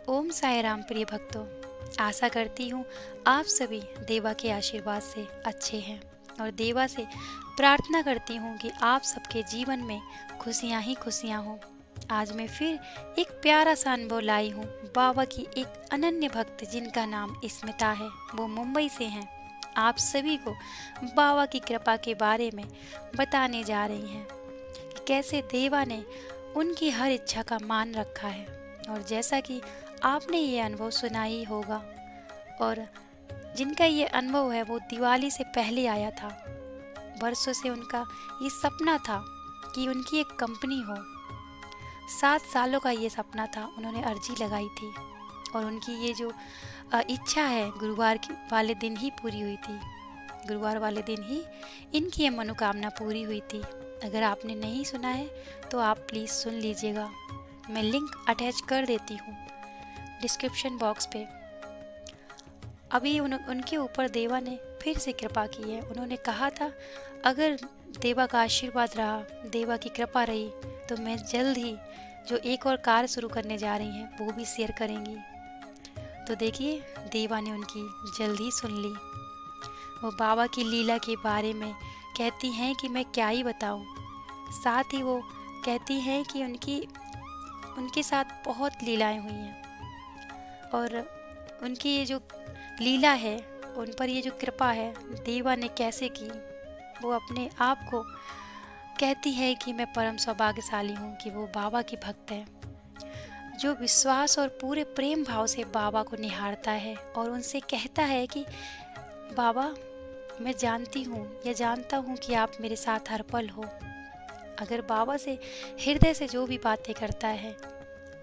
ओम साई राम प्रिय भक्तों, आशा करती हूँ आप सभी देवा के आशीर्वाद से अच्छे हैं और देवा से प्रार्थना करती हूँ कि आप सबके जीवन में खुशियाँ ही खुशियाँ हों। आज मैं फिर एक प्यारा सा अनुभव लाई हूँ बाबा की एक अनन्य भक्त जिनका नाम स्मिता है। वो मुंबई से हैं। आप सभी को बाबा की कृपा के बारे में बताने जा रही हैं कि कैसे देवा ने उनकी हर इच्छा का मान रखा है। और जैसा कि आपने ये अनुभव सुना ही होगा और जिनका ये अनुभव है वो दिवाली से पहले आया था। वर्षों से उनका ये सपना था कि उनकी एक कंपनी हो। 7 सालों का ये सपना था। उन्होंने अर्जी लगाई थी और उनकी ये जो इच्छा है गुरुवार वाले दिन ही पूरी हुई थी। गुरुवार वाले दिन ही इनकी ये मनोकामना पूरी हुई थी। अगर आपने नहीं सुना है तो आप प्लीज़ सुन लीजिएगा। मैं लिंक अटैच कर देती हूँ डिस्क्रिप्शन बॉक्स पे। अभी उनके ऊपर देवा ने फिर से कृपा की है। उन्होंने कहा था अगर देवा का आशीर्वाद रहा, देवा की कृपा रही तो मैं जल्द ही जो एक और कार्य शुरू करने जा रही हैं वो भी शेयर करेंगी। तो देखिए देवा ने उनकी जल्द ही सुन ली। वो बाबा की लीला के बारे में कहती हैं कि मैं क्या ही बताऊं। साथ ही वो कहती हैं कि उनके साथ बहुत लीलाएं हुई हैं और उनकी ये जो लीला है, उन पर ये जो कृपा है देवा ने कैसे की, वो अपने आप को कहती है कि मैं परम सौभाग्यशाली हूँ कि वो बाबा की भक्त है, जो विश्वास और पूरे प्रेम भाव से बाबा को निहारता है और उनसे कहता है कि बाबा मैं जानती हूँ या जानता हूँ कि आप मेरे साथ हर पल हो। अगर बाबा से हृदय से जो भी बातें करता है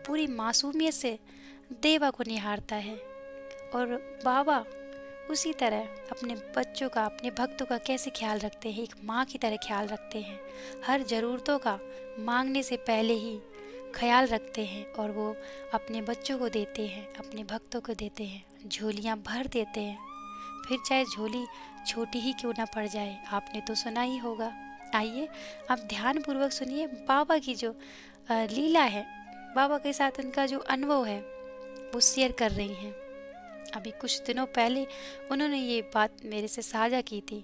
पूरी मासूमियत से देवा को निहारता है और बाबा उसी तरह अपने बच्चों का, अपने भक्तों का कैसे ख्याल रखते हैं, एक माँ की तरह ख्याल रखते हैं। हर ज़रूरतों का मांगने से पहले ही ख्याल रखते हैं और वो अपने बच्चों को देते हैं, अपने भक्तों को देते हैं, झोलियाँ भर देते हैं, फिर चाहे झोली छोटी ही क्यों ना पड़ जाए। आपने तो सुना ही होगा। आइए आप ध्यानपूर्वक सुनिए बाबा की जो लीला है, बाबा के साथ उनका जो अनुभव है वो शेयर कर रही हैं। अभी कुछ दिनों पहले उन्होंने ये बात मेरे से साझा की थी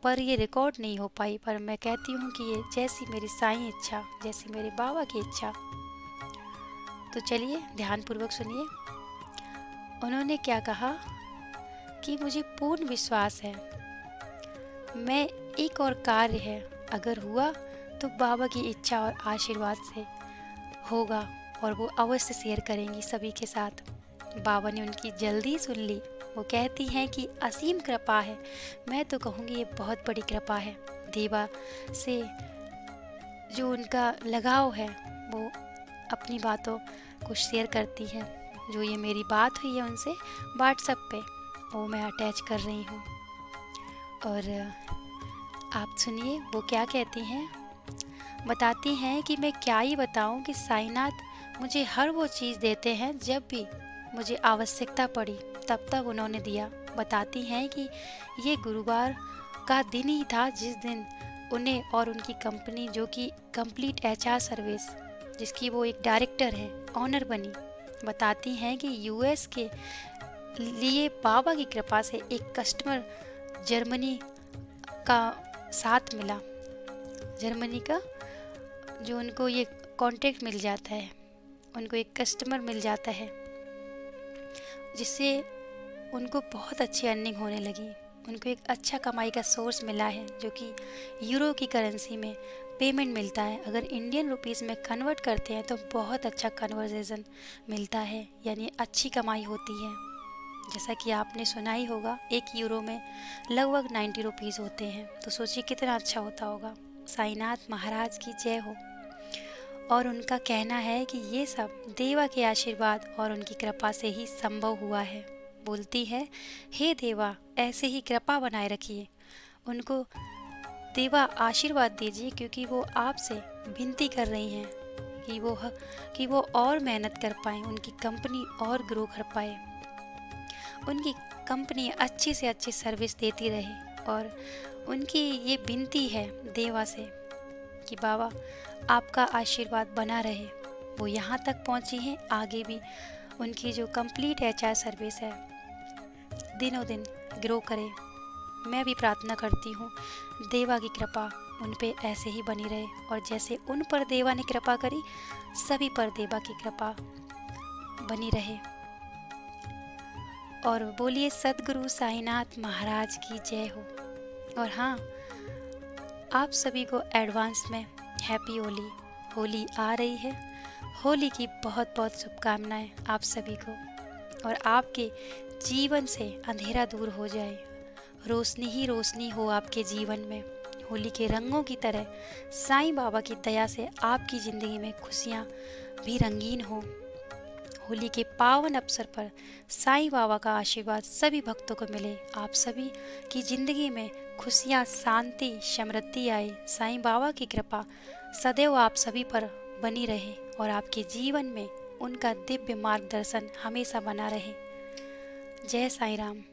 पर ये रिकॉर्ड नहीं हो पाई। पर मैं कहती हूँ कि ये जैसी मेरी साईं इच्छा, जैसी मेरे बाबा की इच्छा। तो चलिए ध्यानपूर्वक सुनिए। उन्होंने क्या कहा कि मुझे पूर्ण विश्वास है, मैं एक और कार्य है अगर हुआ तो बाबा की इच्छा और आशीर्वाद से होगा और वो अवश्य शेयर करेंगी सभी के साथ। बाबा ने उनकी जल्दी सुन ली। वो कहती हैं कि असीम कृपा है। मैं तो कहूँगी ये बहुत बड़ी कृपा है। देवा से जो उनका लगाव है वो अपनी बातों को शेयर करती हैं। जो ये मेरी बात हुई है उनसे व्हाट्सएप पे, वो मैं अटैच कर रही हूँ और आप सुनिए वो क्या कहती हैं। बताती हैं कि मैं क्या ही बताऊँ कि साईनाथ मुझे हर वो चीज़ देते हैं जब भी मुझे आवश्यकता पड़ी तब उन्होंने दिया। बताती हैं कि ये गुरुवार का दिन ही था जिस दिन उन्हें और उनकी कंपनी जो कि कंप्लीट एचआर सर्विस, जिसकी वो एक डायरेक्टर है, ऑनर बनी। बताती हैं कि यूएस के लिए बाबा की कृपा से एक कस्टमर जर्मनी का साथ मिला। जर्मनी का जो उनको ये कॉन्ट्रैक्ट मिल जाता है, उनको एक कस्टमर मिल जाता है जिससे उनको बहुत अच्छी अर्निंग होने लगी। उनको एक अच्छा कमाई का सोर्स मिला है जो कि यूरो की करेंसी में पेमेंट मिलता है। अगर इंडियन रुपीस में कन्वर्ट करते हैं तो बहुत अच्छा कन्वर्जेशन मिलता है, यानी अच्छी कमाई होती है। जैसा कि आपने सुना ही होगा 1 यूरो में लगभग 90 रुपीज़ होते हैं। तो सोचिए कितना अच्छा होता होगा। साईनाथ महाराज की जय हो। और उनका कहना है कि ये सब देवा के आशीर्वाद और उनकी कृपा से ही संभव हुआ है। बोलती है हे देवा ऐसे ही कृपा बनाए रखिए, उनको देवा आशीर्वाद दीजिए क्योंकि वो आपसे विनती कर रही हैं कि वो और मेहनत कर पाएँ, उनकी कंपनी और ग्रो कर पाए, उनकी कंपनी अच्छी से अच्छी सर्विस देती रहे। और उनकी ये विनती है देवा से कि बाबा आपका आशीर्वाद बना रहे, वो यहाँ तक पहुँची हैं, आगे भी उनकी जो कंप्लीट एचआर सर्विस है दिनों दिन ग्रो करे। मैं भी प्रार्थना करती हूँ देवा की कृपा उन पे ऐसे ही बनी रहे, और जैसे उन पर देवा ने कृपा करी सभी पर देवा की कृपा बनी रहे। और बोलिए सद्गुरु साईनाथ महाराज की जय हो। और हाँ, आप सभी को एडवांस में हैप्पी होली। होली आ रही है, होली की बहुत बहुत शुभकामनाएं आप सभी को, और आपके जीवन से अंधेरा दूर हो जाए, रोशनी ही रोशनी हो आपके जीवन में। होली के रंगों की तरह साईं बाबा की दया से आपकी ज़िंदगी में खुशियाँ भी रंगीन हो। होली के पावन अवसर पर साईं बाबा का आशीर्वाद सभी भक्तों को मिले। आप सभी की ज़िंदगी में खुशियाँ, शांति, समृद्धि आए। साईं बाबा की कृपा सदैव आप सभी पर बनी रहे, और आपके जीवन में उनका दिव्य मार्गदर्शन हमेशा बना रहे। जय साईं राम।